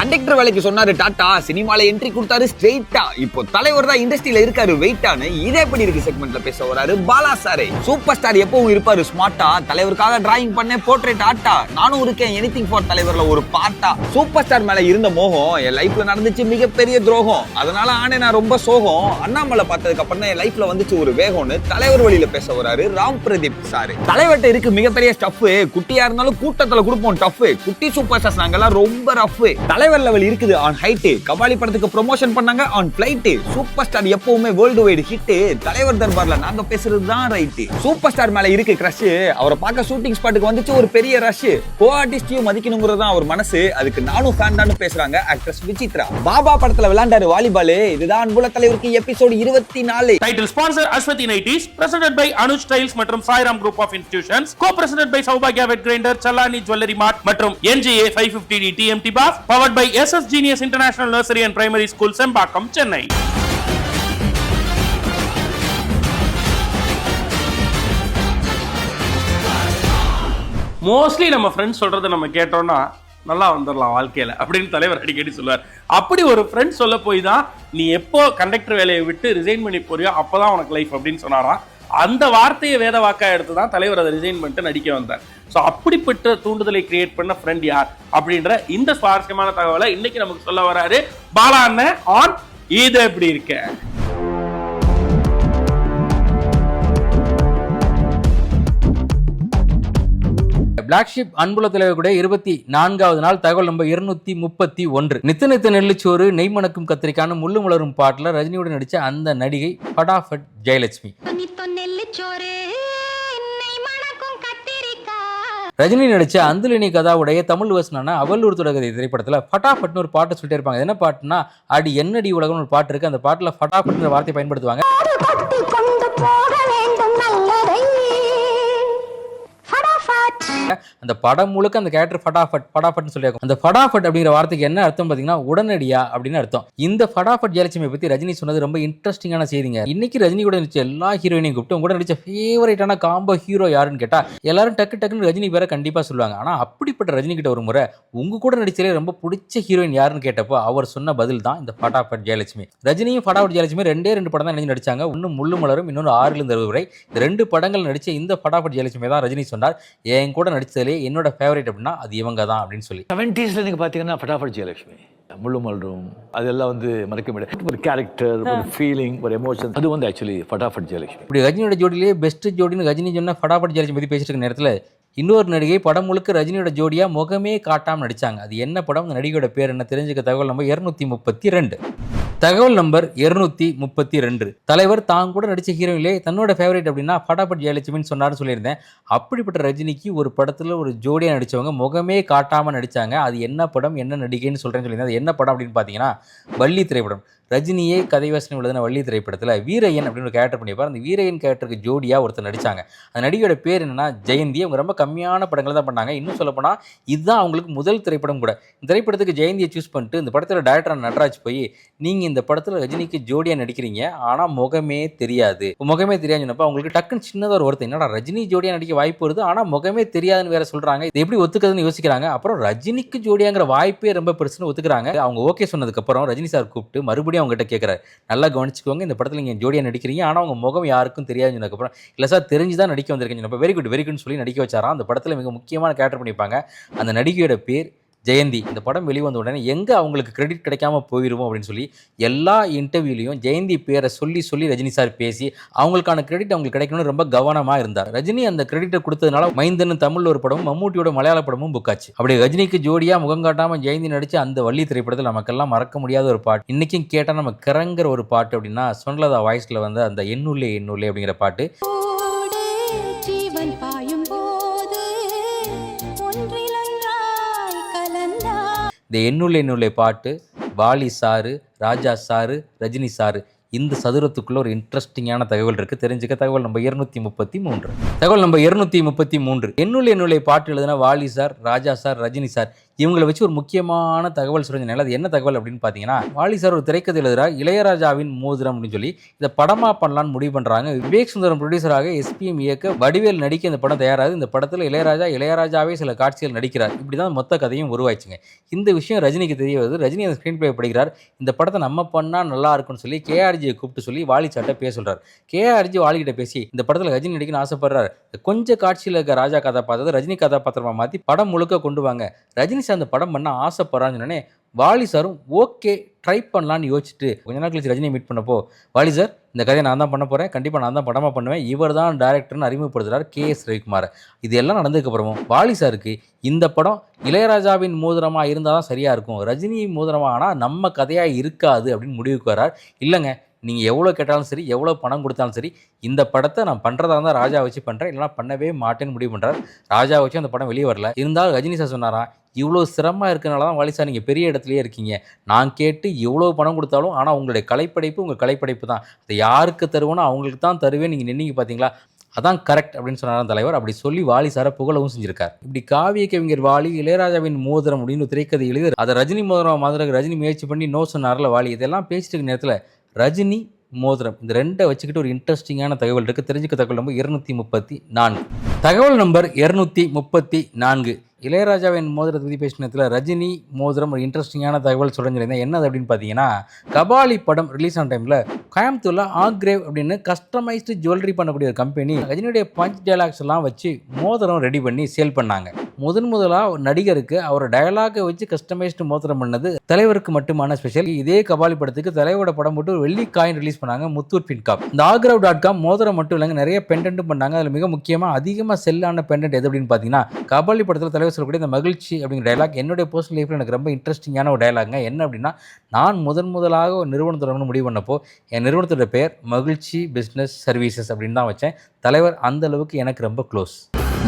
Conductor வேலைக்கு சொன்னாரு tata, சினிமால என்ட்ரி கொடுத்தாரு ஸ்ட்ரெயிட்டா. இப்போ தலைவர் தான் இண்டஸ்ட்ரியில இருக்காரு வெயிட்டானு. இதே எப்படி இருக்கு செக்மெண்ட்ல பேச வராரு பாலா சாரே. சூப்பர் ஸ்டார் எப்பவும் இருப்பாரு ஸ்மார்ட்டா. தலைவருக்காக டிராயிங் பண்ண போர்ட்ரேட் ஆட்டா. நானும் இருக்கேன் எனிதிங் ஃபார் தலைவர்ல ஒரு பார்ட்டா. சூப்பர் ஸ்டார் மேல இருந்த மோகம் என் லைஃப்ல நடந்துச்சு மிகப்பெரிய துரோகம். அதனால ஆனே நான் ரொம்ப சோகம். அண்ணாமலை பார்த்ததுக்கு அப்புறம் தான் என் லைஃப்ல வந்துச்சு ஒரு வேகம்னு தலைவர் வழியில பேச வராரு ராம் பிரதீப் சாரு. தலைவர்கிட்ட இருக்கு மிகப்பெரிய ஸ்டஃப். குட்டியா இருந்தாலும் கூட்டத்துல கொடுப்போம் டஃப். குட்டி சூப்பர் ஸ்டார்ஸ் நாங்கெல்லாம் ரொம்ப ரஃப். தலைவர் லெவல் இருக்குது ஆன் ஹைட். கபாலி படத்துக்கு ப்ரமோஷன் பண்ணாங்க ஆன் ஃளைட். சூப்பர் ஸ்டார் எப்பவுமே வேர்ல்டு வைடு ஹிட். தலைவர் தர்பார்ல நாங்க பேசுறது தான் ரைட். சூப்பர் ஸ்டார் மேல இருக்கு கிரஷ். அவரை பார்க்க ஷூட்டிங் ஸ்பாட்டுக்கு வந்துச்சு ஒரு பெரிய ரஷ். கோ ஆர்டிஸ்டையும் மதிக்கணுங்கிறது தான் அவர் மனசு. அதுக்கு நானும் ஃபேன் தான் பேசுறாங்க ஆக்ட்ரஸ் விசித்ரா. பாபா படத்துல விளையாண்டாரு வாலிபால். இதுதான் அன்புள்ள தலைவருக்கு episode 24. Title sponsor Aswathi nighties, presented by Anuj tiles மற்றும் Sairam group of institutions, co presented by சௌபாக்யா wet grinder, Challani jewellery mart மற்றும் NGA 550D TMT bars, powered by SS Genius International Nursery and Primary School, Sembakkam, Chennai. Mostly நம்ம friends சொல்றதை நம்ம கேட்டோம்னா நல்லா வந்துடலாம் வாழ்க்கையில அப்படின்னு தலைவர் அடிக்கடி சொல்லுவார். அப்படி ஒரு ஃப்ரெண்ட் சொல்ல போய் தான் நீ எப்போ கண்டக்டர் வேலையை விட்டு ரிசைன் பண்ணி போறியோ அப்போதான் உனக்கு லைஃப் அப்படின்னு சொன்னாராம். அந்த வார்த்தையை வேத வாக்கா எடுத்து தான் தலைவர் அதை ரிசைன் பண்ணிட்டு நடிக்க வந்தார். ஸோ அப்படிப்பட்ட தூண்டுதலை கிரியேட் பண்ண ஃப்ரெண்ட் யார் அப்படின்ற இந்த சுவாரஸ்யமான தகவலை இன்னைக்கு நமக்கு சொல்ல வராரு பாலா அண்ணன் ஆன் இது எப்படி இருக்க. பிளாக் ஷிப் அன்புள்ள தலைவர் கூட 24வது நாள் தகவல் நம்பர் 231. நித்து நெல்லிச்சோறு நெய் மணக்கும் கத்திரிக்கான முள்ளு முளரும் பாட்டுல ரஜினியுடன் நடிச்ச அந்த நடிகை ஃபடாஃபட் ஜெயலட்சுமி. ரஜினி நடிச்ச அந்துலினி கதாவுடைய தமிழ் வசனான அவல்லூர் தொடர்கதை திரைப்படத்துல ஃபட்டாஃபட்னு ஒரு பாட்டு சொல்லிட்டே இருப்பாங்க. என்ன பாட்டுனா அடி என்னடி உலகம்னு ஒரு பாட்டு இருக்கு. அந்த பாட்டுல ஃபட்டாஃபட்ன்ற வார்த்தையை பயன்படுத்துவாங்க. அந்த படம் முழுக்க அந்த கேரக்டர் ஃபடாஃபட்னு சொல்லியிருக்கும். அந்த ஃபடாஃபட் அப்படிங்கிற வார்த்தைக்கு என்ன அர்த்தம் பாத்தீங்கன்னா உடனடியா அப்படின்னு அர்த்தம். இந்த ஃபடாஃபட் ஜெயலட்சுமி பத்தி ரஜினி சொன்னது ரொம்ப இன்ட்ரெஸ்டிங்கான செய்திங்க. இன்னைக்கு ரஜினி கூட நடிச்ச எல்லா ஹீரோயினையும் கூப்பிட்டு உங்க கூட நடிச்ச ஃபேவரட்டான காம்போ ஹீரோ யாருன்னு கேட்டா எல்லாரும் டக்குன்னு ரஜினி பேரை கண்டிப்பா சொல்லுவாங்க. ஆனா அப்படிப்பட்ட ரஜினி கிட்ட ஒரு முறை உங்க கூட நடிச்சலே ரொம்ப பிடிச்ச ஹீரோயின் யாருன்னு கேட்டப்போ அவர் சொன்ன பதில் தான் இந்த ஃபடாஃபட் ஜெயலட்சுமி. ரஜினியும் ஃபடாஃபட் ஜெயலட்சுமி ரெண்டு படம் தான் நடிச்சாங்க. ஒன்னு முள்ளு மலரும், இன்னொன்று 6 வரை. இந்த 2 படங்கள் நடிச்ச இந்த ஃபடாஃபட் ஜெயலட்சுமி தான் ரஜினி சொன்னார் என் கூட நடிச்சதுலே என்னோட ஃபேவரட் அப்படின்னா அது இவங்க தான் அப்படின்னு சொல்லி. 70s நீங்க பாத்தீங்கன்னா ஃபடாஃபட் ஜெயலட்சுமி முள்ளு மலரும் அதெல்லாம் மறக்க முடியாது. ஒரு கேரக்டர், ஒரு ஃபீலிங், ஒரு எமோஷன், அது ஆக்சுவலி ஃபடாஃபட் ஜெயலட்சுமி. இப்படி ரஜினியோட ஜோடியிலேயே பெஸ்ட் ஜோடின்னு ரஜினி சொன்ன ஃபடாஃபட் ஜெயலட்சுமி பத்தி பேசிட்டு இருக்க நேரத்தில் இன்னொரு நடிகை படம் முழுக்க ரஜினியோட ஜோடியா முகமே காட்டாம நடிச்சாங்க. அது என்ன படம், அந்த நடிகையோட பேர் என்ன தெரிஞ்சுக்க தகவல் நம்பர் 232. தகவல் நம்பர் 232. தலைவர் தான் கூட நடிச்ச ஹீரோயிலே தன்னோட ஃபேவரட் அப்படின்னா ஃபடாஃபட் ஜெயலட்சுமின்னு சொன்னார்னு சொல்லியிருந்தேன். அப்படிப்பட்ட ரஜினிக்கு ஒரு படத்துல ஒரு ஜோடியா நடிச்சவங்க முகமே காட்டாம நடிச்சாங்க. அது என்ன படம், என்ன நடிகைன்னு சொல்றேன்னு சொல்லியிருந்தேன். அது என்ன படம் அப்படின்னு பாத்தீங்கன்னா வள்ளி திரைப்படம். ரஜினியே கதைவாசனை எழுதின வள்ளி திரைப்படத்தில் வீரையன் அப்படின்னு ஒரு கேரக்டர் பண்ணியிருப்பார். அந்த வீரையன் கேரக்டருக்கு ஜோடியாக ஒருத்தர் நடித்தாங்க. அந்த நடிகையோட பேர் என்னன்னா ஜெயந்தி. அவங்க ரொம்ப கம்மியான படங்கள் தான் பண்ணாங்க. இன்னும் சொல்லப்போனால் இதுதான் அவங்களுக்கு முதல் திரைப்படம் கூட. இந்த திரைப்படத்துக்கு ஜெயந்தியை சூஸ் பண்ணிட்டு இந்த படத்தில் டைரக்டர் நடராஜ் போய் நீங்கள் இந்த படத்தில் ரஜினிக்கு ஜோடியாக நடிக்கிறீங்க ஆனால் முகமே தெரியாதுன்னு சொன்னப்போ அவங்களுக்கு டக்குன்னு சின்னதாக ஒரு ஒருத்தர் என்னடா ரஜினி ஜோடியாக நடிக்க வாய்ப்பு வருது ஆனால் முகமே தெரியாதுன்னு வேற சொல்கிறாங்க, இது எப்படி ஒத்துக்கிறதுன்னு யோசிக்கிறாங்க. அப்புறம் ரஜினிக்கு ஜோடியாங்கிற வாய்ப்பே ரொம்ப பெருசுன்னு ஒத்துக்கிறாங்க. அவங்க ஓகே சொன்னதுக்கப்புறம் ரஜினி சார் கூப்பிட்டு மறுபடியும் அவங்ககிட்ட கேட்குறாரு, நல்லா கவனிச்சுக்கோங்க, இந்த படத்தில் நீங்கள் ஜோடியாக நடிக்கிறீங்க ஆனால் அவங்க முகம் யாருக்கும் தெரியாதுன்னு சொன்னதுக்கப்புறம் இல்லை சார் தெரிஞ்சுதான் நடிக்க வந்திருக்கீங்க, வெரி குட்னு சொல்லி நடிக்க வச்சாராம். அந்த படத்தில் மிக முக்கியமான கேரக்டர் பண்ணியிருப்பாங்க. அந்த நடிகையோட பேர் ஜெயந்தி. இந்த படம் வெளிவந்த உடனே எங்கே அவங்களுக்கு கிரெடிட் கிடைக்காம போயிடுவோம் அப்படின்னு சொல்லி எல்லா இன்டர்வியூலையும் ஜெயந்தி பேரை சொல்லி ரஜினி சார் பேசி அவங்களுக்கான கிரெடிட் அவங்களுக்கு கிடைக்கணும்னு ரொம்ப கவனமாக இருந்தார். ரஜினி அந்த கிரெடிட்டை கொடுத்ததுனால மைந்தன் தமிழ் ஒரு படமும் மம்மூட்டியோட மலையாள படமும் புக் ஆச்சு. அப்படி ரஜினிக்கு ஜோடியாக முகம் காட்டாமல் ஜெயந்தி நடிச்சு அந்த வள்ளி திரைப்படத்தில் நமக்கெல்லாம் மறக்க முடியாத ஒரு பாட்டு, இன்றைக்கும் கேட்டால் நம்ம கிறங்குற ஒரு பாட்டு அப்படின்னா சொன்னலதா வாய்ஸில் வந்து அந்த எண்ணுள்ளே அப்படிங்கிற பாட்டு. இந்த எண்ணுள்ளே பாட்டு வாலி சாரு, ராஜா சாரு, ரஜினி சாரு, இந்த சதுரத்துக்குள்ள ஒரு இன்ட்ரெஸ்டிங்கான தகவல் இருக்கு, தெரிஞ்சுக்க. தகவல் நம்பர் 233. தகவல் நம்பர் 233. எண்ணுள்ளே பாட்டு எழுதுனா வாலி சார், ராஜா சார், ரஜினி சார், இவங்களை வச்சு ஒரு முக்கியமான தகவல் சொல்லியிருந்தேன். அது என்ன தகவல் அப்படின்னு பார்த்தீங்கன்னா, வாலி சார் ஒரு திரைக்கதை எழுதுறார், இளையராஜாவின் மோதிரம் அப்படின்னு சொல்லி இதை படமா பண்ணலான்னு முடிவு பண்ணுறாங்க. விவேக் சுந்தரம் ப்ரொடியூசராக, எஸ்பிஎம் இயக்க, வடிவேல் நடிக்க இந்த படம் தயாராகுது. இந்த படத்தில் இளையராஜாவே சில காட்சிகள் நடிக்கிறார். இப்படி தான் மொத்த கதையும் உருவாச்சுங்க. இந்த விஷயம் ரஜினிக்கு தெரிய வருது. ரஜினி அந்த ஸ்க்ரீன் பிளே படிக்கிறார். இந்த படத்தை நம்ம பண்ணால் நல்லா இருக்கும்னு சொல்லி கேஆர்ஜியை கூப்பிட்டு சொல்லி வாலி சார்ட்ட பேச சொல்கிறார். கேஆர்ஜி வாலிகிட்ட பேசி இந்த படத்தில் ரஜினி நடிக்கணும்னு ஆசைப்படுறாரு, கொஞ்சம் காட்சியில் இருக்க ராஜா கதாபாத்திரத்தை ரஜினி கதாபாத்திரமாக மாற்றி படம் முழுக்க கொண்டு வாங்க, ரஜினி சார் அந்த படம் பண்ண ஆசைப்படுறான்னு சொன்னே வாலி சாரும் ஓகே ட்ரை பண்ணலான்னு யோசிச்சுட்டு கொஞ்ச நாள் கழிச்சு ரஜினியை மீட் பண்ணப்போ, வாலி சார் இந்த கதையை நான் தான் பண்ண போகிறேன், கண்டிப்பாக நான் தான் படமாக பண்ணுவேன், இவர் தான் டைரக்டர்னு அறிமுகப்படுத்துகிறார் KS ரவிக்குமார். இது எல்லாம் நடந்ததுக்கப்புறமும் வாலி சாருக்கு இந்த படம் இளையராஜாவின் மோதிரமாக இருந்தால் தான் சரியாக இருக்கும், ரஜினி மோதிரமாக ஆனால் நம்ம கதையாக இருக்காது அப்படின்னு முடிவுக்கு வரார். இல்லைங்க, நீங்கள் எவ்வளோ கேட்டாலும் சரி, எவ்வளோ பணம் கொடுத்தாலும் சரி, இந்த படத்தை நான் பண்ணுறதா இருந்தால் ராஜா வச்சு பண்ணுறேன், இல்லைனா பண்ணவே மாட்டேன்னு முடிவு பண்ணுறாரு. ராஜா வச்சு அந்த படம் வெளியே வரல. இருந்தாலும் ரஜினி சார் சொன்னாராம், இவ்வளோ சிரமமாக இருக்கனால தான் வாலி சார் நீங்கள் பெரிய இடத்துலையே இருக்கீங்க, நான் கேட்டு எவ்வளோ பணம் கொடுத்தாலும் ஆனால் உங்களுடைய கலைப்படைப்பு உங்கள் கலைப்படைப்பு தான், அதை யாருக்கு தருவோனோ அவங்களுக்கு தான் தருவேன், நீங்கள் நின்னீங்க பார்த்தீங்களா, அதான் கரெக்ட் அப்படின்னு சொன்னாராம் தலைவர். அப்படி சொல்லி வாலி சாரை புகழவும் செஞ்சிருக்கார். இப்படி காவிய கவிஞர் வாலி இளையராஜாவின் மோதிரம் அப்படின்னு திரைக்கதை எழுதி அதை ரஜினி மோதிரம் மாதிரி ரஜினி முயற்சி பண்ணி நோ சொன்னார்ல வாலி. இதெல்லாம் பேசிட்டு இருக்க நேரத்தில் ரஜினி மோதிரம் இந்த ரெண்டை வச்சுக்கிட்டு ஒரு இன்ட்ரெஸ்டிங்கான தகவல் இருக்குது. தெரிஞ்சுக்க தகவல் நம்பர் 234. தகவல் நம்பர் 234. இளையராஜாவின் மோதிரத்தை பற்றி பேசின நேரத்தில் ரஜினி மோதிரம் ஒரு இன்ட்ரெஸ்டிங்கான தகவல் சொல்லியிருந்தேன். என்னது அப்படின்னு பார்த்தீங்கன்னா, கபாலி படம் ரிலீஸ் ஆன டைமில் கோயம்புத்தூரில் ஆக்ரேவ் அப்படின்னு கஸ்டமைஸ்டு ஜுவல்லரி பண்ணக்கூடிய ஒரு கம்பெனி ரஜினியுடைய பஞ்ச் டயலாக்ஸ் எல்லாம் வச்சு மோதிரம் ரெடி பண்ணி சேல் பண்ணாங்க. முதலாக ஒரு நடிகருக்கு அவர் டயலாகை வச்சு கஸ்டமைஸ்டு மோதிரம் பண்ணது தலைவருக்கு மட்டுமான ஸ்பெஷல். இதே கபாலி படத்துக்கு தலைவரோட படம் போட்டு ஒரு வெள்ளி காயின் ரிலீஸ் பண்ணாங்க முத்தூர் பின்காப். இந்த ஆக்ரவ்.com மோதிரம் மட்டும் இல்லைங்க, நிறைய பெண்டன்ட்டும் பண்ணாங்க. அதில் மிக முக்கியமாக அதிகமாக செல்லான பெண்டன்ட் எது அப்படின்னு பார்த்தீங்கன்னா, கபாலி படத்தில் தலைவர் சொல்லக்கூடிய இந்த மகிழ்ச்சி அப்படிங்கிற டயலாக் என்னுடைய பர்சனல் லைஃப்பில் எனக்கு ரொம்ப இன்ட்ரெஸ்டிங்கான ஒரு டயலாக்ங்க. என்ன அப்படின்னா, நான் முதலாக ஒரு நிறுவனம் தொடங்கணும்னு முடிவு பண்ணப்போ என் நிறுவனத்தோட பெயர் மகிழ்ச்சி பிஸ்னஸ் சர்வீசஸ் அப்படின்னு தான் வச்சேன். தலைவர் அந்த அளவுக்கு எனக்கு ரொம்ப க்ளோஸ்.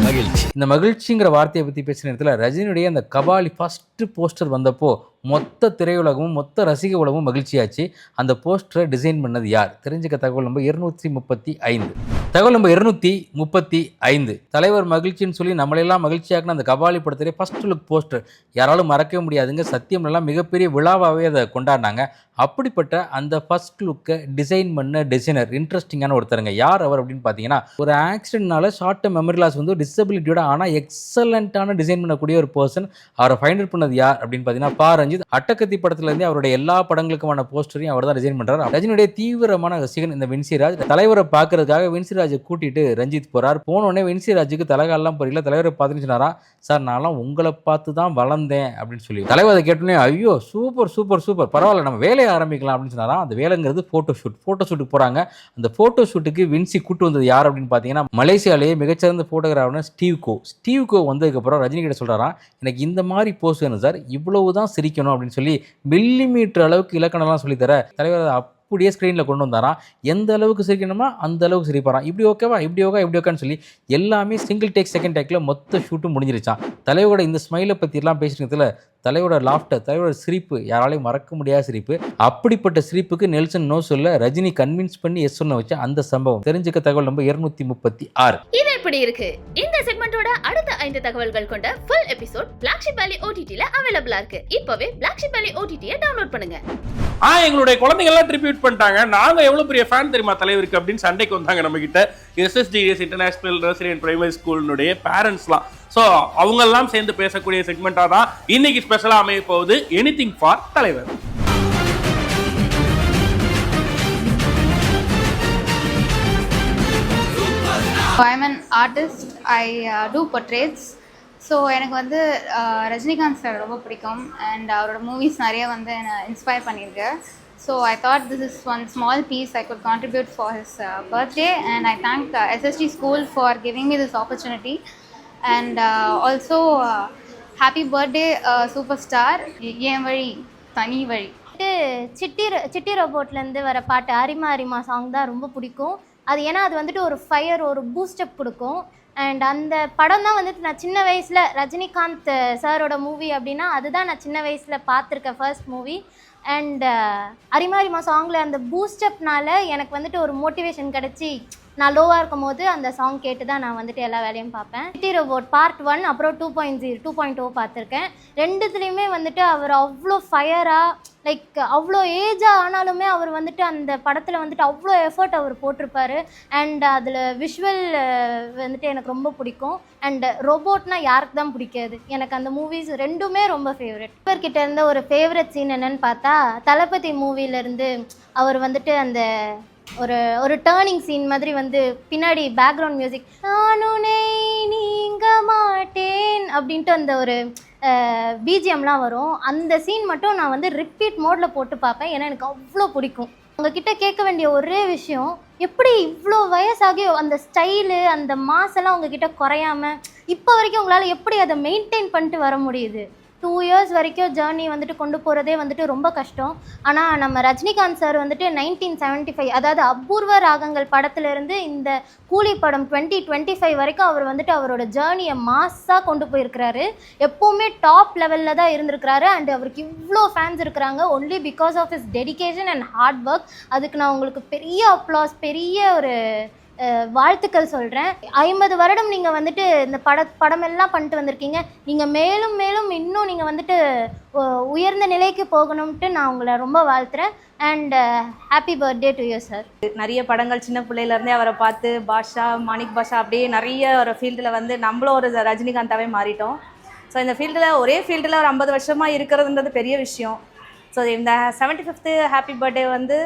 மகிழ்ச்சி, இந்த மகிழ்ச்சிங்கிற வார்த்தையை பற்றி பேசுகிற நேரத்தில் ரஜினியுடைய அந்த கபாலி ஃபஸ்ட்டு போஸ்டர் வந்தப்போ மொத்த திரையுலகமும் மொத்த ரசிக உலகமும் மகிழ்ச்சியாச்சு. அந்த போஸ்டரை டிசைன் பண்ணது யார்? தெரிஞ்சுக்க தகவல் நம்பர் 235. தகவல் நம்பர் 235. தலைவர் மகிழ்ச்சின்னு சொல்லி நம்மளெல்லாம் மகிழ்ச்சியாக்குன அந்த கபாலி படத்திலே ஃபர்ஸ்ட் லுக் போஸ்டர் யாராலும் மறக்கவே முடியாதுங்க. சத்தியம்லாம் மிகப்பெரிய விழாவாகவே அதை கொண்டாடினாங்க. அப்படிப்பட்ட அந்த ஃபர்ஸ்ட் லுக்கை டிசைன் பண்ண டிசைனர் இன்ட்ரெஸ்டிங்கான ஒருத்தருங்க. யார் அவர் அப்படின்னு பார்த்தீங்கன்னா, ஒரு ஆக்சிடென்ட்னால ஷார்ட் டேர்ம் மெமரி லாஸ் வந்து டிசபிலிட்டியோட ஆனால் எக்ஸலண்ட்டான டிசைன் பண்ணக்கூடிய ஒரு பர்சன். அவரை ஃபைண்ட் அவுட் பண்ணது யார் அப்படின்னு பார்த்தீங்கன்னா, ரஞ்சித். அட்டகத்தி படத்துலேருந்து அவருடைய எல்லா படங்களுக்குமான போஸ்டரையும் அவர் தான் டிசைன் பண்ணுறாரு. ரஜினியுடைய தீவிரமான ரசிகன் இந்த வின்சிராஜ். தலைவரை பார்க்கறதுக்காக வின்சிராஜை கூட்டிட்டு ரஞ்சித் போறார். போனோடனே வின்சிராஜுக்கு தலைகாலெல்லாம் புரியல. தலைவரை பார்த்துன்னு சொன்னாரா, சார் நான்லாம் உங்களை பார்த்து தான் வளர்ந்தேன் அப்படின்னு சொல்லி. தலைவர் அதை கேட்டோன்னே, ஐயோ சூப்பர் சூப்பர் சூப்பர், பரவாயில்ல நம்ம வேலையை ஆரம்பிக்கலாம் அப்படின்னு சொன்னாரா. அந்த வேலைங்கிறது ஃபோட்டோ ஷூட்டுக்கு போகிறாங்க. அந்த ஃபோட்டோ ஷூட்டுக்கு வின்சி கூட்டு வந்தது யார் அப்படின்னு பார்த்தீங்கன்னா, மலேசியாலேயே மிகச்சிறந்த ஃபோட்டோகிராஃபர் ஸ்டீவ் கோ வந்ததுக்கப்புறம் ரஜினி கிட்ட சொல்கிறாராம், எனக்கு இந்த மாதிரி போஸ்ட் வேணும் சார், இவ்வளவு தான் சிரிக்கணும் அப்படின்னு சொல்லி மில்லிமீட்டர் அளவுக்கு இலக்கணம்லாம் சொல்லித்தர தலைவர் அப்படியே ஸ்க்ரீனில் கொண்டு வந்தாராம். எந்த அளவுக்கு சிரிக்கணுமா அந்த அளவுக்கு சிரிப்பாராம். இப்படி ஓகேவா, இப்படி ஓகேன்னு சொல்லி எல்லாமே சிங்கிள் டேக் செகண்ட் டேக்கில் மொத்த ஷூட்டும் முடிஞ்சிருச்சான். தலைவரோட இந்த ஸ்மைலை பற்றிலாம் பேசுகிறதுல தலைவரோட லாஃப்டர், தலைவரோட சிரிப்பு யாராலையும் மறக்க முடியாத சிரிப்பு. அப்படிப்பட்ட சிரிப்புக்கு நெல்சன் நோ சொல்ல ரஜினி கன்வின்ஸ் பண்ணி எஸ் சொன்ன வச்ச அந்த சம்பவம். தெரிஞ்சுக்க தகவல் நம்பர் 236. இது எப்படி இருக்கு? இந்த செக்மெண்டோட அடுத்த 5 தகவல்கள் கொண்ட full episode Black Sheep Valley OTT-ல அவைலபிளா இருக்கு. இப்பவே Black Sheep Valley OTT-ய டவுன்லோட் பண்ணுங்க. எங்களுடைய குழந்தைங்க எல்லாம் ட்ரிபியூட் பண்ணிட்டாங்க, நாங்க எவ்வளவு பெரிய ஃபேன் தெரியுமா தலைவருக்கு அப்படின்னு சண்டைக்கு வந்தாங்க நம்ம கிட்ட. SSDS international nursery and primary ஸ்கூலினுடைய பேரண்ட்ஸ்லாம். ஸோ அவங்க எல்லாம் சேர்ந்து பேசக்கூடிய செக்மெண்டா தான் இன்னைக்கு ஸ்பெஷலா அமைய போகுது எனிதிங் ஃபார் தலைவர். I'm an artist. I do portraits. So எனக்கு வந்து ரஜினிகாந்த் சார் ரொம்ப பிடிக்கும் அண்ட் அவரோட மூவிஸ் நிறைய வந்து என்னை இன்ஸ்பயர் பண்ணியிருக்கு. So I thought this is one small piece I could contribute for his birthday and I thank SSD school for giving me this opportunity and also happy birthday superstar. என் வழி தனி வழி. City ரோபோட்லேருந்து வர பாட்டு அரிமா song தான் ரொம்ப பிடிக்கும். அது ஏன்னா அது வந்துட்டு ஒரு ஃபயர், ஒரு பூஸ்டப் கொடுக்கும். அண்ட் அந்த படம் தான் வந்துட்டு நான் சின்ன வயசில் ரஜினிகாந்த் சாரோட மூவி அப்படின்னா அதுதான் நான் சின்ன வயசில் பார்த்துருக்கேன் ஃபர்ஸ்ட் மூவி. அண்ட் அரிமா சாங்கில் அந்த பூஸ்டப்னால எனக்கு வந்துட்டு ஒரு மோட்டிவேஷன் கிடச்சி நான் லோவாக இருக்கும் போது அந்த சாங் கேட்டு தான் நான் வந்துட்டு எல்லா வேலையும் பார்ப்பேன். சிட்டி ரோபோட் பார்ட் 1 அப்புறம் 2.0 பார்த்துருக்கேன். ரெண்டுத்துலேயுமே வந்துட்டு அவர் அவ்வளோ ஃபயராக லைக் அவ்வளோ ஏஜாக ஆனாலுமே அவர் வந்துட்டு அந்த படத்தில் வந்துட்டு அவ்வளோ எஃபர்ட் அவர் போட்டிருப்பாரு. அண்ட் அதில் விஷுவல் வந்துட்டு எனக்கு ரொம்ப பிடிக்கும். அண்ட் ரோபோட்னா யாருக்கு தான் பிடிக்காது? எனக்கு அந்த மூவிஸ் ரெண்டுமே ரொம்ப ஃபேவரட். இவர்கிட்ட இருந்த ஒரு ஃபேவரட் சீன் என்னன்னு பார்த்தா தளபதி மூவிலேருந்து அவர் வந்துட்டு அந்த ஒரு டேர்னிங் சீன் மாதிரி வந்து பின்னாடி பேக்ரவுண்ட் மியூசிக் நானுனை நீங்க மாட்டேன் அப்படின்ட்டு அந்த ஒரு பிஜிஎம்லாம் வரும். அந்த சீன் மட்டும் நான் வந்து ரிப்பீட் மோடில் போட்டு பார்ப்பேன். ஏன்னா எனக்கு அவ்வளோ பிடிக்கும். உங்ககிட்ட கேட்க வேண்டிய ஒரே விஷயம், எப்படி இவ்வளோ வயசாகி அந்த ஸ்டைலு அந்த மாசெல்லாம் உங்ககிட்ட குறையாம இப்போ வரைக்கும் உங்களால் எப்படி அதை மெயின்டைன் பண்ணிட்டு வர முடியுது? 2 years வரைக்கும் ஜேர்னி வந்துட்டு கொண்டு போகிறதே வந்துட்டு ரொம்ப கஷ்டம். ஆனால் நம்ம ரஜினிகாந்த் சார் வந்துட்டு 1975 அதாவது அபூர்வ ராகங்கள் படத்துலேருந்து இந்த கூலி படம் 2025 வரைக்கும் அவர் வந்துட்டு அவரோட ஜேர்னியை மாஸாக கொண்டு போயிருக்கிறாரு. எப்போவுமே டாப் லெவலில் தான் இருந்திருக்கிறாரு. அண்ட் அவருக்கு இவ்வளோ ஃபேன்ஸ் இருக்கிறாங்க only because of his dedication and hard work. அதுக்கு நான் உங்களுக்கு பெரிய அப்ளாஸ், பெரிய ஒரு வாழ்த்துக்கள் சொல்கிறேன். 50 வருடம் நீங்கள் வந்துட்டு இந்த படமெல்லாம் பண்ணிட்டு வந்திருக்கீங்க. நீங்கள் மேலும் மேலும் இன்னும் நீங்கள் வந்துட்டு உயர்ந்த நிலைக்கு போகணும்ட்டு நான் உங்களை ரொம்ப வாழ்த்துறேன். And happy birthday to you sir. நிறைய படங்கள் சின்ன பிள்ளையிலேருந்தே அவரை பார்த்து பாஷா, மாணிக் பாஷா அப்படியே நிறைய ஒரு ஃபீல்டில் வந்து நம்மளும் ஒரு ரஜினிகாந்தாவே மாறிட்டோம். ஸோ இந்த ஃபீல்டில் ஒரே ஃபீல்டில் ஒரு 50 வருஷமாக இருக்கிறதுன்றது பெரிய விஷயம். ஸோ இந்த 75th ஹாப்பி பர்த்டே வந்து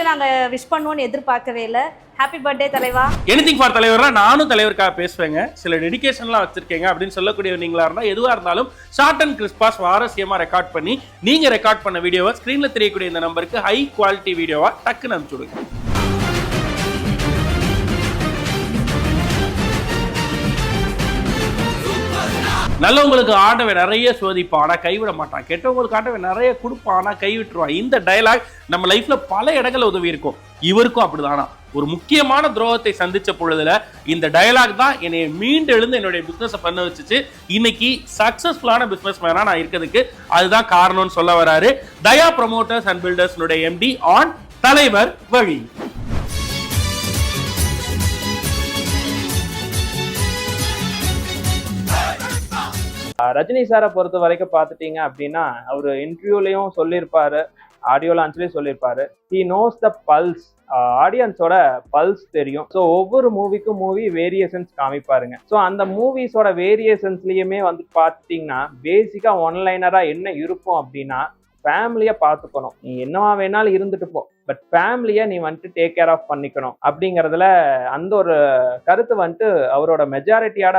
நாங்கள் விஷ் பண்ணுவோன்னு எதிர்பார்க்கவே இல்லை. ஹாப்பி பர்த்டே தலைவா. எனிதிங் ஃபார் தலைவரா நானும் தலைவருக்காக பேசுவேங்க. சில டெடிகேஷன்லாம் வச்சிருக்கீங்க அப்படின்னு சொல்லக்கூடிய நீங்களா இருந்தால் எதுவாக இருந்தாலும் ஷார்ட் அண்ட் கிறிஸ்பா சுவாரஸ்யமாக ரெக்கார்ட் பண்ணி நீங்கள் ரெக்கார்ட் பண்ண வீடியோவை ஸ்க்ரீனில் தெரியக்கூடிய இந்த நம்பருக்கு ஹை குவாலிட்டி வீடியோவாக டக்குன்னு அனுப்பிச்சுடுங்க. நல்லவங்களுக்கு ஆண்டவன் நிறைய சோதிப்பான், ஆனால் கைவிட மாட்டான். கெட்டவங்களுக்கு ஆண்டவன் நிறைய கொடுப்பான், ஆனால் கைவிட்டுருவான். இந்த டயலாக் நம்ம லைஃப்ல பல இடங்கள்ல உதவி இருக்கும். இவருக்கும் அப்படிதானா? ஒரு முக்கியமான துரோகத்தை சந்திச்ச பொழுதுல இந்த டயலாக் தான் என்னை மீண்டு எழுந்து என்னுடைய பிசினஸ் பண்ண வச்சுச்சு. இன்னைக்கு சக்சஸ்ஃபுல்லான பிசினஸ் மேனா நான் இருக்கிறதுக்கு அதுதான் காரணம்னு சொல்ல வராரு Daya promoters and builders MD ஆன் தலைவர் வழி. ரஜினி சாரை பொறுத்த வரைக்கும் பார்த்துட்டீங்க அப்படின்னா அவர் இன்டர்வியூலையும் சொல்லியிருப்பாரு, ஆடியோ லான்ச்லேயும் சொல்லியிருப்பாரு, ஹி நோஸ் த பல்ஸ், ஆடியன்ஸோட பல்ஸ் தெரியும். ஸோ ஒவ்வொரு மூவிக்கும் மூவி வேரியேஷன்ஸ் காமிப்பாருங்க. ஸோ அந்த மூவிஸோட வேரியேஷன்ஸ்லயுமே வந்து பார்த்துட்டீங்கன்னா பேசிக்காக ஒன்லைனராக என்ன இருக்கும் அப்படின்னா, ஃபேமிலியை பார்த்துக்கணும். நீ என்னவா வேணாலும் இருந்துட்டு போ, பட் ஃபேமிலியை நீ வந்துட்டு டேக் கேர் ஆஃப் பண்ணிக்கணும் அப்படிங்கிறதுல அந்த ஒரு கருத்து வந்துட்டு அவரோட மெஜாரிட்டியோட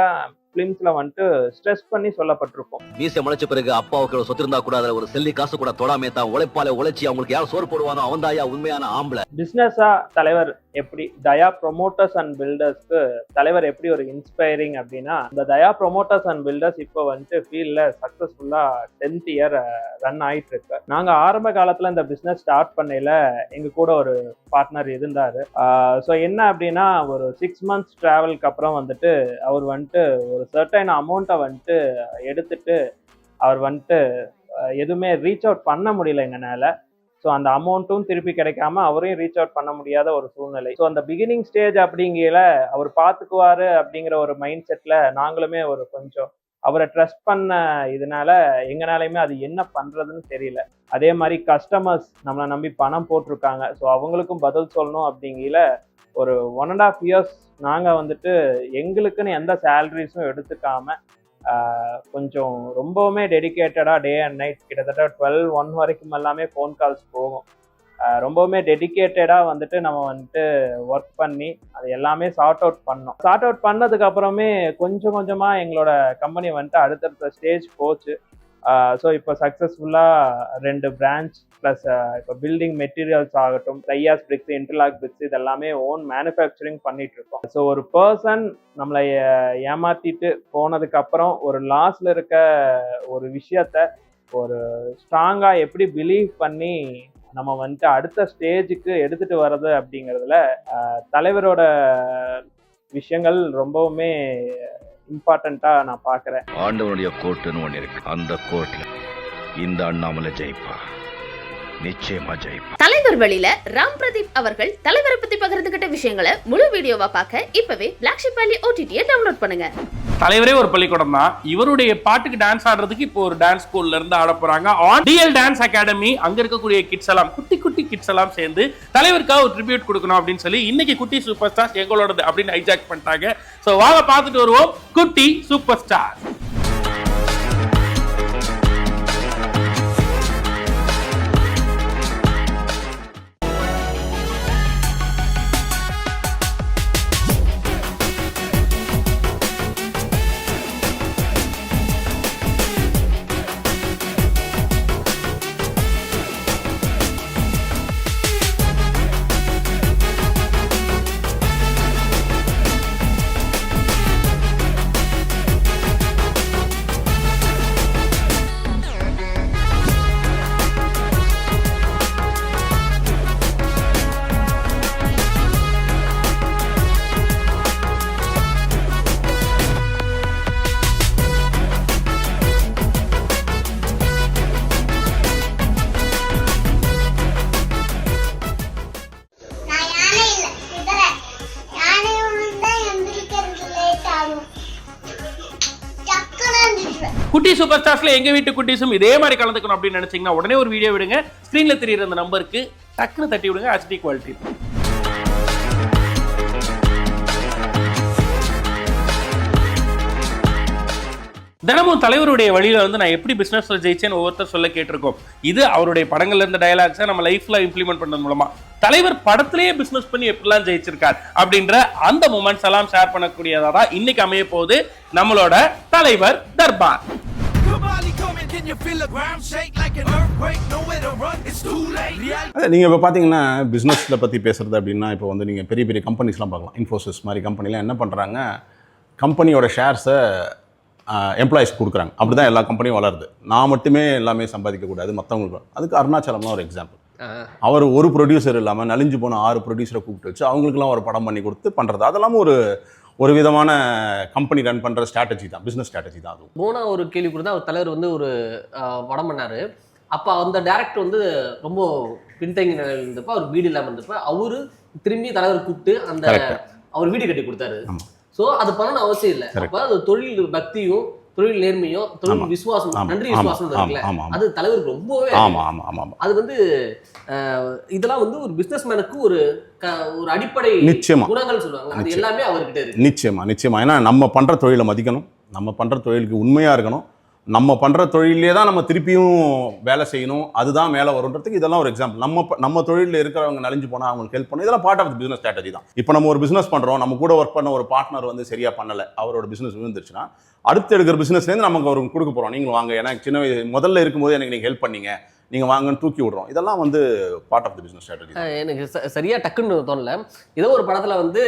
பிலிம்ஸ்ல வந்துட்டு ஸ்ட்ரெஸ் பண்ணி சொல்லப்பட்டிருக்கும். மீசை முளைச்ச பிறகு அப்பாவுக்கு சொத்து இருந்தா கூட அதுல ஒரு செல்லி காசு கூட தொடாமே தான் உழைப்பால உழைச்சி அவங்களுக்கு யார் சோறு போடுவானோ அவன் தாயா உண்மையான ஆம்பளை. பிசினஸா தலைவர் எப்படி தயா ப்ரொமோட்டர்ஸ் அண்ட் பில்டர்ஸ்க்கு தலைவர் எப்படி ஒரு இன்ஸ்பைரிங் அப்படின்னா, இந்த தயா ப்ரொமோட்டர்ஸ் அண்ட் பில்டர்ஸ் இப்போ வந்துட்டு ஃபீல்ட்ல சக்சஸ்ஃபுல்லா 10th year ரன் ஆயிட்டு இருக்கு. நாங்க ஆரம்ப காலத்துல இந்த பிசினஸ் ஸ்டார்ட் பண்ணையில எங்க கூட ஒரு பார்ட்னர் இருந்தாரு. ஸோ என்ன அப்படின்னா, ஒரு 6 months டிராவலுக்கு அப்புறம் வந்துட்டு அவர் வந்துட்டு ஒரு சர்டைன் அமௌண்ட்டை வந்துட்டு எடுத்துட்டு அவர் வந்துட்டு எதுவுமே ரீச் அவுட் பண்ண முடியல எங்கனால. ஸோ அந்த அமௌண்ட்டும் திருப்பி கிடைக்காம அவரையும் ரீச் அவுட் பண்ண முடியாத ஒரு சூழ்நிலை. ஸோ அந்த பிகினிங் ஸ்டேஜ் அப்படிங்கையில அவர் பார்த்துக்குவாரு அப்படிங்கிற ஒரு மைண்ட் செட்ல நாங்களுமே ஒரு கொஞ்சம் அவரை ட்ரஸ்ட் பண்ண இதனால எங்கனாலையுமே அது என்ன பண்றதுன்னு தெரியல. அதே மாதிரி கஸ்டமர்ஸ் நம்மளை நம்பி பணம் போட்டிருக்காங்க. ஸோ அவங்களுக்கும் பதில் சொல்லணும் அப்படிங்கையில ஒரு 1.5 years நாங்கள் வந்துட்டு எங்களுக்குன்னு எந்த சேலரிஸும் எடுத்துக்காம கொஞ்சம் ரொம்பவுமே டெடிக்கேட்டடாக டே அண்ட் நைட் கிட்டத்தட்ட 12-1 வரைக்கும் எல்லாமே ஃபோன் கால்ஸ் போகும். ரொம்பவுமே டெடிக்கேட்டடாக வந்துட்டு நம்ம வந்துட்டு ஒர்க் பண்ணி அது எல்லாமே சார்ட் அவுட் பண்ணோம். சார்ட் அவுட் பண்ணதுக்கு அப்புறமே கொஞ்சம் கொஞ்சமாக எங்களோட கம்பெனி வந்துட்டு அடுத்தடுத்த ஸ்டேஜ் போச்சு. ஸோ இப்போ சக்ஸஸ்ஃபுல்லாக 2 பிரான்ச் ப்ளஸ் இப்போ பில்டிங் மெட்டீரியல்ஸ் ஆகட்டும், டையாஸ் பிரிக்ஸ், இன்டர்லாக் பிரிக்ஸ் இதெல்லாமே ஓன் மேனுஃபேக்சரிங் பண்ணிட்டு இருக்கோம். ஸோ ஒரு பர்சன் நம்மளை ஏமாத்திட்டு போனதுக்கப்புறம் ஒரு லாஸ்ல இருக்க ஒரு விஷயத்த ஒரு ஸ்ட்ராங்காக எப்படி பிலீவ் பண்ணி நம்ம வந்துட்டு அடுத்த ஸ்டேஜுக்கு எடுத்துட்டு வர்றது அப்படிங்கிறதுல தலைவரோட விஷயங்கள் ரொம்பவுமே இம்பார்ட்டண்டா நான் பாக்குறேன். ஆண்டவனுடைய கோர்ட்டுன்னு ஒண்ணு இருக்கு. அந்த கோர்ட்ல இந்த அண்ணாமலை ஜெயிப்பா. நிச்சயமா ஜெயிப்போம். தலைவர் வழியில ராம் பிரதீப் அவர்கள் தலைவரை பத்தி பகிர்ந்துகிட்ட விஷயங்களை முழு வீடியோவா பார்க்க இப்பவே பிளாக்ஷிப் வேலி OTT-யை டவுன்லோட் பண்ணுங்க. தலைவரே ஒரு பள்ளிக்கூடம் தான். இவருடைய பாட்டுக்கு டான்ஸ் ஆடுறதுக்கு இப்போ ஒரு டான்ஸ் ஸ்கூல்ல இருந்து ஆட போறாங்க. On DL dance academy. அங்க இருக்கக்கூடிய கிட்ஸ் எல்லாம் குட்டி குட்டி கிட்ஸ் எல்லாம் சேர்ந்து தலைவருக்காக ஒரு ட்ரிபியூட் கொடுக்கணும் அப்படின்னு சொல்லி இன்னைக்கு குட்டி சூப்பர் ஸ்டார் எங்களோடது அப்படின்னு ஹைஜாக் பண்ணிட்டாங்க. சோ வாங்க பார்த்துட்டு வருவோம் குட்டி சூப்பர் ஸ்டார். குட்டி சூப்பர் ஸ்டார்ஸ்ல எங்க வீட்டு குட்டீஸும் இதே மாதிரி கலந்துக்கணும் அப்படின்னு நினைச்சீங்கன்னா உடனே ஒரு வீடியோ விடுங்க. ஸ்கிரீன்ல தெரியுற அந்த நம்பருக்கு டக்குன்னு தட்டி விடுங்க. HD quality. தினமும் தலைவருடைய வழியில வந்து நான் எப்படி பிசினஸ்ல ஜெயிச்சேன்னு ஒவ்வொருத்தர் சொல்ல கேட்டிருக்கோம். இது அவருடைய படங்கள்ல இருந்த டயலாக்ஸை நம்ம லைஃப்ல இம்ப்ளிமெண்ட் பண்றது மூலமா தலைவர் படத்திலேயே பிசினஸ் பண்ணி எப்படிலாம் ஜெயிச்சிருக்கார் அப்படின்ற அந்த மூமெண்ட்ஸ் எல்லாம் ஷேர் பண்ணக்கூடியதா தான் இன்னைக்கு அமைய போகுது நம்மளோட தலைவர் தர்பார். நீங்கள் இப்போ பார்த்தீங்கன்னா பிஸ்னஸில் பற்றி பேசுகிறது அப்படின்னா இப்போ வந்து நீங்கள் பெரிய பெரிய கம்பெனிஸ்லாம் பார்க்கலாம். இன்ஃபோசிஸ் மாதிரி கம்பெனிலாம் என்ன பண்ணுறாங்க, கம்பெனியோட ஷேர்ஸை எம்ப்ளாயிஸ் கொடுக்குறாங்க. அப்படி தான் எல்லா கம்பெனியும் வளருது. நான் மட்டுமே எல்லாமே சம்பாதிக்கக்கூடாது, மற்றவங்களுக்கு. அதுக்கு அருணாச்சலம்லாம் ஒரு எக்ஸாம்பிள். அவர் ஒரு ப்ரொடியூசர் இல்லாமல் நலிஞ்சு போன 6 ப்ரொடியூசரை கூப்பிட்டு வச்சு அவங்களுக்குலாம் ஒரு படம் பண்ணி கொடுத்து பண்ணுறது. அதெல்லாம் ஒரு விதமான கம்பெனி ரன் பண்ணுற ஸ்ட்ராட்டஜி தான், பிஸ்னஸ் ஸ்ட்ராட்டஜி தான். அதுவும் போன ஒரு கேள்வி கூட தான் அவர் தலைவர் வந்து ஒரு படம் பண்ணார். அப்போ அந்த டேரக்டர் வந்து ரொம்ப பின்தங்கி நிலையில் இருந்தப்போ, அவர் வீடு இல்லாமல் இருந்தப்போ அவரு திரும்பி தலைவர் கூப்பிட்டு அந்த அவர் வீடு கட்டி கொடுத்தாரு. ஸோ அது பண்ணணும் அவசியம் இல்லை. அப்போ அது தொழில் பக்தியும் தொழில் நேர்மையும் தொழில் விசுவாசம், நன்றி விசுவாசம் இருக்குல்ல, அது தலைவருக்கு ரொம்பவே. அது வந்து இதெல்லாம் வந்து ஒரு பிசினஸ் மேனுக்கு ஒரு அடிப்படை குணங்கள் சொல்லுவாங்க. அது எல்லாமே அவர்கிட்ட இருக்கு. நிச்சயமா. ஏன்னா நம்ம பண்ற தொழிலை மதிக்கணும், நம்ம பண்ற தொழிலுக்கு உண்மையா இருக்கணும், நம்ம பண்ற தொழிலே தான் நம்ம திருப்பியும் வேலை செய்யணும், அதுதான் மேலே வருன்றதுக்கு இதெல்லாம் ஒரு எக்ஸாம்பிள். நம்ம தொழிலில் இருக்கிறவங்க நலிஞ்சு போனால் அவங்களுக்கு ஹெல்ப் பண்ணணும். இதெல்லாம் பார்ட் ஆஃப் பிசினஸ் ஸ்ட்ராட்டஜி தான். இப்போ நம்ம ஒரு பிசினஸ் பண்றோம், நம்ம கூட ஒர்க் பண்ண ஒரு பார்ட்னர் வந்து சரியா பண்ணல, அவரோட பிசினஸ் விழுந்துருச்சுன்னா அடுத்து எடுக்கிற பிசினஸ்லேருந்து நமக்கு அவருக்கு கொடுக்க போறோம். நீங்களும் வாங்க, ஏன்னா சின்ன முதல்ல இருக்கும்போது எனக்கு நீங்கள் ஹெல்ப் பண்ணீங்க, நீங்க வாங்கன்னு தூக்கி விடுறோம். இதெல்லாம் வந்து part of the business strategy. எனக்கு சரியா டக்குன்னு தோணல. ஏதோ ஒரு படத்துல வந்து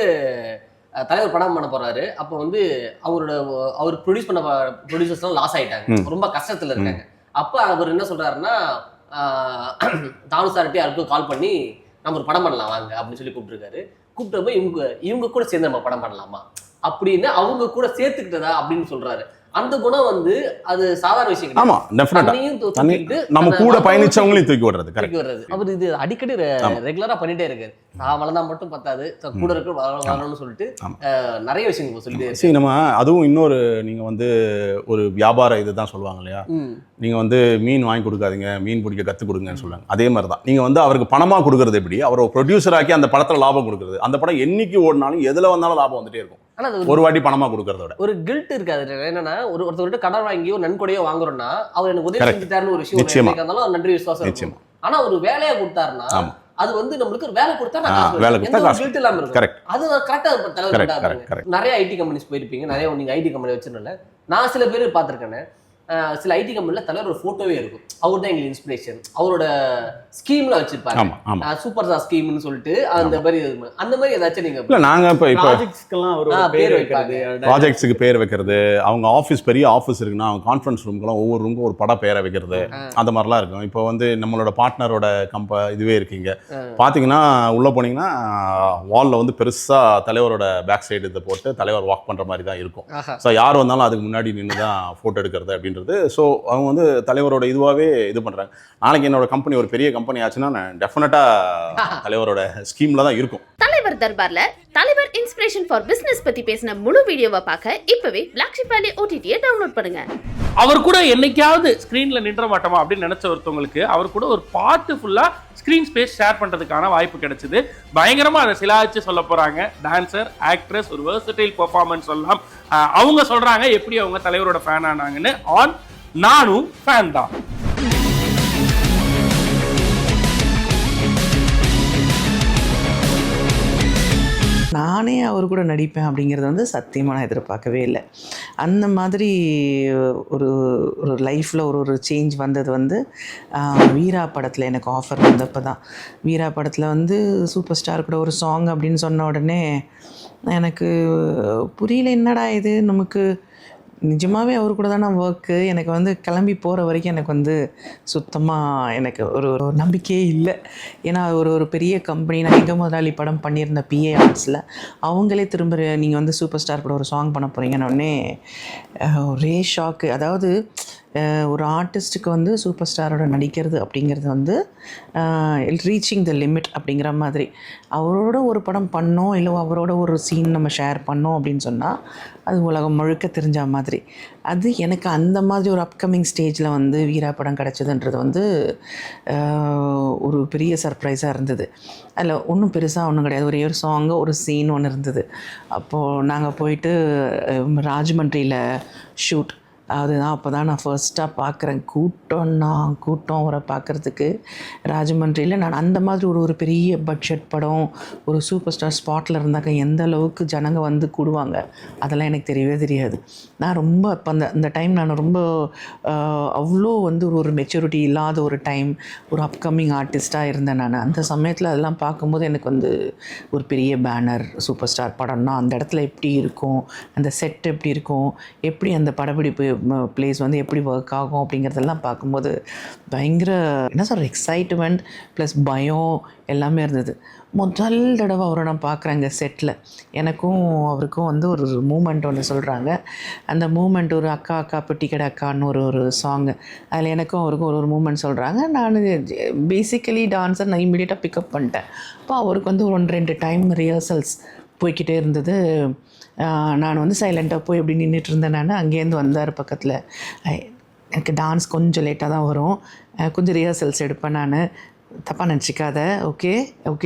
தலைவர் படம் பண்ண போறாரு. அப்போ வந்து அவர் ப்ரொடியூஸ் பண்ண ப்ரொடியூசர்ஸ்லாம் லாஸ் ஆயிட்டாங்க, ரொம்ப கஷ்டத்துல இருக்காங்க. அப்போ அவர் என்ன சொல்றாருன்னா, தானு சார்ட்டே யாருக்கும் கால் பண்ணி நம்ம ஒரு படம் பண்ணலாம் வாங்க அப்படின்னு சொல்லி கூப்பிட்டுருக்காரு. கூப்பிட்டு போய் இவங்க கூட சேர்ந்து நம்ம படம் பண்ணலாமா அப்படின்னு அவங்க கூட சேர்த்துக்கிட்டதா அப்படின்னு சொல்றாரு. அந்த குணம் வந்து அது சாதாரண விஷயம். ஆமா, டெஃபினட்டா நம்ம கூட பயணிச்சவங்களையும் தூக்கி விடுறது, கரெக்ட் வர்றது. அவர் இது அடிக்கடி ரெகுலரா பண்ணிட்டே இருக்காரு. நான் வளர்ந்தா மட்டும் பத்தாது, கூட இருக்க வளரணும்னு சொல்லிட்டு நிறைய விஷயங்கள் சொல்லிட்டு. சரி, நம்ம அதுவும் இன்னொரு நீங்க வந்து ஒரு வியாபார இதுதான் சொல்லுவாங்க இல்லையா, நீங்க வந்து மீன் வாங்கி கொடுக்காதீங்க, மீன் பிடிக்க கத்து கொடுங்கன்னு சொல்லுவாங்க. அதே மாதிரி தான் நீங்க வந்து அவருக்கு பணமா கொடுக்கறது எப்படி, அவரை ப்ரொடியூசர் ஆக்கி அந்த படத்துல லாபம் கொடுக்கறது. அந்த படம் என்னைக்கு ஓடினாலும் எதுல வந்தாலும் லாபம் வந்துட்டே இருக்கும். ஒரு வாட்டி பணமா கொடுக்கறதோட ஒரு கில்ட் இருக்காது. என்னன்னா ஒருத்தர்கிட்ட கடன் வாங்கி ஒரு நன்கொடையோ வாங்குறோம்னா அவர் எனக்கு உதவி செஞ்சுட்டாருன்னு ஒரு விஷயம் இருந்தாலும் நன்றி விசுவாசம் இருக்கும். ஆனா ஒரு வேலையை கொடுத்தாருன்னா அது வந்து நம்மளுக்கு ஒரு வேலை கொடுத்தா கில்ட் இல்லாம இருக்கும். அது கரெக்டா. நிறைய ஐடி கம்பெனிஸ் போயிருப்பீங்க, நிறைய நீங்க ஐடி கம்பெனி வச்சிருந்தல. நான் சில பேர் பார்த்திருக்கேன், சில ஐடி கம்பெனில தலைவர் ஒரு போட்டோவே இருக்கும். அவர் தான் எங்களுக்கு இன்ஸ்பிரேஷன். அவரோட ஸ்கீம்ல வச்சிருப்பாங்க, சூப்பர் ஸ்டார் ஸ்கீம்னு சொல்லிட்டு. அந்த மாதிரி ஏதாச்சும் நீங்க இல்ல, நாங்க இப்ப ப்ராஜெக்ட்ஸ்க்கெல்லாம் ஒரு பேர் வைக்கிறது, ப்ராஜெக்ட்ஸ்க்கு பேர் வைக்கிறது, அவங்க ஆஃபீஸ் பெரிய ஆஃபீஸ் இருக்குன்னா அவங்க கான்ஃபரன்ஸ் ரூம்க்குலாம் ஒவ்வொரு ரூமுக்கும் ஒரு பட பேரை வைக்கிறது, அந்த மாதிரிலாம் இருக்கும். இப்போ வந்து நம்மளோட பார்ட்னரோட இதுவே இருக்கீங்க பாத்தீங்கன்னா, உள்ள போனீங்கன்னா வால்ல வந்து பெருசா தலைவரோட பேக் சைடு இதை போட்டு தலைவர் வாக் பண்ற மாதிரி தான் இருக்கும். ஸோ யார் வந்தாலும் அதுக்கு முன்னாடி நின்று தான் போட்டோ எடுக்கிறது அப்படின்னு அப்படின்றது. ஸோ அவங்க வந்து தலைவரோட இதுவாகவே இது பண்ணுறாங்க. நாளைக்கு என்னோட கம்பெனி ஒரு பெரிய கம்பெனி ஆச்சுன்னா நான் டெஃபினட்டாக தலைவரோட ஸ்கீமில் தான் இருக்கும். தலைவர் தர்பார்ல தலைவர் இன்ஸ்பிரேஷன் ஃபார் பிசினஸ் பத்தி பேசின முழு வீடியோவை பார்க்க இப்பவே Black Sheep Valley OTT-யை டவுன்லோட் பண்ணுங்க. அவர் கூட என்னைக்காவது ஸ்க்ரீன்ல நின்ற மாட்டோமா அப்படின்னு நினைச்ச ஒருத்தவங்களுக்கு அவர் கூட ஒரு பாட்டு ஃபுல்லா ஸ்க்ரீன் ஸ்பேஸ் ஷேர் பண்றதுக்கான வாய்ப்பு கிடைச்சது. பயங்கரமா அதை சிலாச்சு சொல்ல போறாங்க. டான்சர், ஆக்ட்ரஸ், ஒரு வெர்சடைல் பெர்ஃபார்மன்ஸ் சொல்லலாம். அவங்க சொல்றாங்க எப்படி அவங்க தலைவரோட ஃபேன் ஆனாங்கன்னு. நானும் ஃபேன் தான். நானே அவர் கூட நடிப்பேன் அப்படிங்கிறது வந்து சத்தியமாக நான் எதிர்பார்க்கவே இல்லை. அந்த மாதிரி ஒரு ஒரு லைஃப்பில் ஒரு சேஞ்ச் வந்தது வந்து வீரா படத்தில் எனக்கு ஆஃபர் வந்தப்போ தான். வீரா படத்தில் வந்து சூப்பர் ஸ்டார் கூட ஒரு சாங் அப்படின்னு சொன்ன உடனே எனக்கு புரியல, என்னடா இது, நமக்கு நிஜமாகவே அவர் கூட தானே ஒர்க்கு. எனக்கு வந்து கிளம்பி போகிற வரைக்கும் எனக்கு வந்து சுத்தமாக எனக்கு ஒரு நம்பிக்கையே இல்லை. ஏன்னா ஒரு பெரிய கம்பெனி, நான் எங்கள் முதலாளி படம் பண்ணியிருந்த PA ஆர்ட்ஸில் அவங்களே திரும்ப நீங்கள் வந்து சூப்பர் ஸ்டார் கூட ஒரு சாங் பண்ண போகிறீங்கன்னொடனே ஒரே ஷாக்கு. அதாவது ஒரு ஆர்டிஸ்ட்டுக்கு வந்து சூப்பர் ஸ்டாரோட நடிக்கிறது அப்படிங்கிறது வந்து ரீச்சிங் த லிமிட் அப்படிங்கிற மாதிரி. அவரோட ஒரு படம் பண்ணோம், இல்லை அவரோட ஒரு சீன் நம்ம ஷேர் பண்ணோம் அப்படின்னு சொன்னால் அது உலகம் முழுக்க தெரிஞ்ச மாதிரி. அது எனக்கு அந்த மாதிரி ஒரு அப்கமிங் ஸ்டேஜில் வந்து வீரா படம் கிடச்சதுன்றது வந்து ஒரு பெரிய சர்ப்ரைஸாக இருந்தது. அதில் ஒன்றும் பெருசாக ஒன்றும் கிடையாது, ஒரே ஒரு சாங்கு, ஒரு சீன் ஒன்று இருந்தது. அப்போது நாங்கள் போயிட்டு ராஜமன்றியில் ஷூட், அதுதான் அப்போ தான் நான் ஃபர்ஸ்ட்டாக பார்க்குறேன். கூட்டம் அவரை பார்க்குறதுக்கு ராஜமன்றியில். நான் அந்த மாதிரி ஒரு பெரிய பட்ஜெட் படம், ஒரு சூப்பர் ஸ்டார் ஸ்பாட்டில் இருந்தாக்க எந்த அளவுக்கு ஜனங்க வந்து கூடுவாங்க அதெல்லாம் எனக்கு தெரியவே தெரியாது. நான் ரொம்ப அப்போ அந்த டைம் நான் ரொம்ப அவ்வளோ வந்து ஒரு மெச்சூரிட்டி இல்லாத ஒரு டைம், ஒரு அப்கமிங் ஆர்டிஸ்ட்டாக இருந்தேன் நான். அந்த சமயத்தில் அதெல்லாம் பார்க்கும்போது எனக்கு வந்து ஒரு பெரிய பேனர், சூப்பர் ஸ்டார் படம்னா அந்த இடத்துல எப்படி இருக்கும், அந்த செட் எப்படி இருக்கும், எப்படி அந்த படப்பிடிப்பு பிளேஸ் வந்து எப்படி ஒர்க் ஆகும் அப்படிங்கிறதெல்லாம் பார்க்கும்போது பயங்கர என்ன சொல்கிற எக்ஸைட்மெண்ட் ப்ளஸ் பயம் எல்லாமே இருந்தது. முதல் தடவை அவரை நான் பார்க்குறேங்க செட்டில். எனக்கும் அவருக்கும் வந்து ஒரு மூமெண்ட் ஒன்று சொல்கிறாங்க. அந்த மூமெண்ட் ஒரு அக்கா பெட்டி கடை அக்கான்னு ஒரு சாங்கு, அதில் எனக்கும் அவருக்கும் ஒரு மூமெண்ட் சொல்கிறாங்க. நான் பேசிக்கலி டான்ஸர், நான் இமீடியட்டாக பிக்கப் பண்ணிட்டேன். அப்போ அவருக்கு வந்து 1-2 டைம் ரிஹர்சல்ஸ் போய்கிட்டே இருந்தது. நான் வந்து சைலண்ட்டாக போய் எப்படி நின்றுட்டு இருந்தேன். நான் அங்கேருந்து வந்தார் பக்கத்தில். எனக்கு டான்ஸ் கொஞ்சம் லேட்டாக தான் வரும், கொஞ்சம் ரிஹர்சல்ஸ் எடுப்பேன் நான், தப்பாக நினச்சிக்காத, ஓகே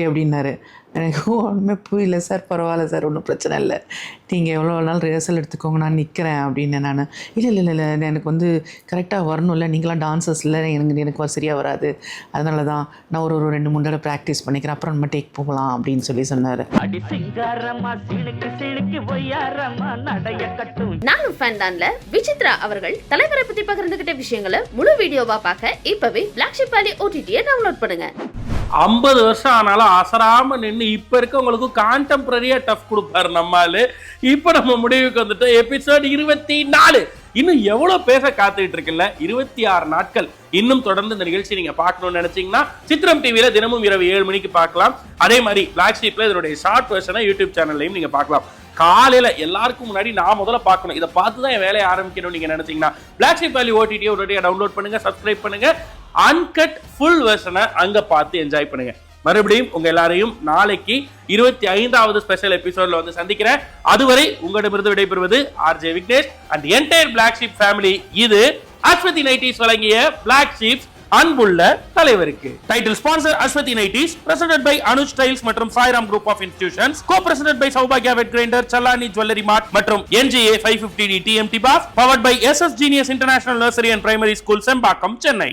அப்படின்னாரு. எனக்கு ஒன்றுமே புரியல. சார் பரவாயில்ல சார், ஒன்றும் பிரச்சனை இல்லை, நீங்கள் எவ்வளோ நாள் ரிஹர்சல் எடுத்துக்கோங்க, நான் நிற்கிறேன் அப்படின்னு. நான் இல்லை எனக்கு வந்து கரெக்டாக வரணும்ல, நீங்களாம் டான்ஸர்ஸ் இல்லை, எனக்கு சரியாக வராது, அதனால தான் நான் ஒரு 2-3 தடவை ப்ராக்டிஸ் பண்ணிக்கிறேன், அப்புறம் நம்ம டேக் போகலாம் அப்படின்னு சொன்னார். நானும் ஃபேன் தான்ல விசித்ரா அவர்கள் தலைவரை பற்றி பகிர்ந்துகிட்ட விஷயங்களை முழு வீடியோவா பார்க்க இப்பவே Black Sheep Valley OTT-யை டவுன்லோட் பண்ணுங்க. 50 வருஷம் ஆனாலும் அசராம நின்று இப்ப இருக்கவங்களுக்கு கான்டெம்பரரியா டஃப் கொடுப்பாரு நம்மாலு. இப்ப நம்ம முடிவுக்கு வந்துட்டு எபிசோட் 24. இன்னும் எவ்வளவு பேச காத்துக்கிட்டு இருக்குல்ல. 26 நாட்கள் இன்னும் தொடர்ந்து இந்த நிகழ்ச்சி நீங்க பார்க்கணும்னு நினைச்சீங்கன்னா சித்திரம் டிவியில தினமும் இரவு 7 மணிக்கு பார்க்கலாம். அதே மாதிரி Black Sheepல இதனுடைய ஷார்ட் வெர்ஷனை யூடியூப் சேனல்லையும் நீங்க பார்க்கலாம். காலையில எல்லாருக்கும் முன்னாடி நான் முதல்ல பார்க்கணும், இதை பார்த்து தான் என் வேலையை ஆரம்பிக்கணும் நீங்க நினைச்சீங்கன்னா Black Sheep Valley OTT உடனடியாக டவுன்லோட் பண்ணுங்க, சப்ஸ்கிரைப் பண்ணுங்க, அன்கட் ஃபுல் வெர்ஷனை அங்க பார்த்து என்ஜாய் பண்ணுங்க. மறுபடியும் உங்க எல்லாரையும் நாளைக்கு 25வது ஸ்பெஷல் எபிசோட்ல வந்து சந்திக்கிறேன். அதுவரை உங்களிடமிருந்து விடைபெறுவது RJ Vignesh and entire Black Sheep family. இது அஸ்வதி நைட்டிஸ் வழங்கிய Black Sheep அன்புள்ள தலைவருக்கு. Title sponsor Aswathi nighties, presented by Anuj styles மற்றும் Sairam group of institutions, co presented by சௌபாக்யா wet grinder, Challani jewellery mart மற்றும் NGA 550D TMT bars, powered by SS Genius International Nursery and Primary School, Sembakkam, Chennai.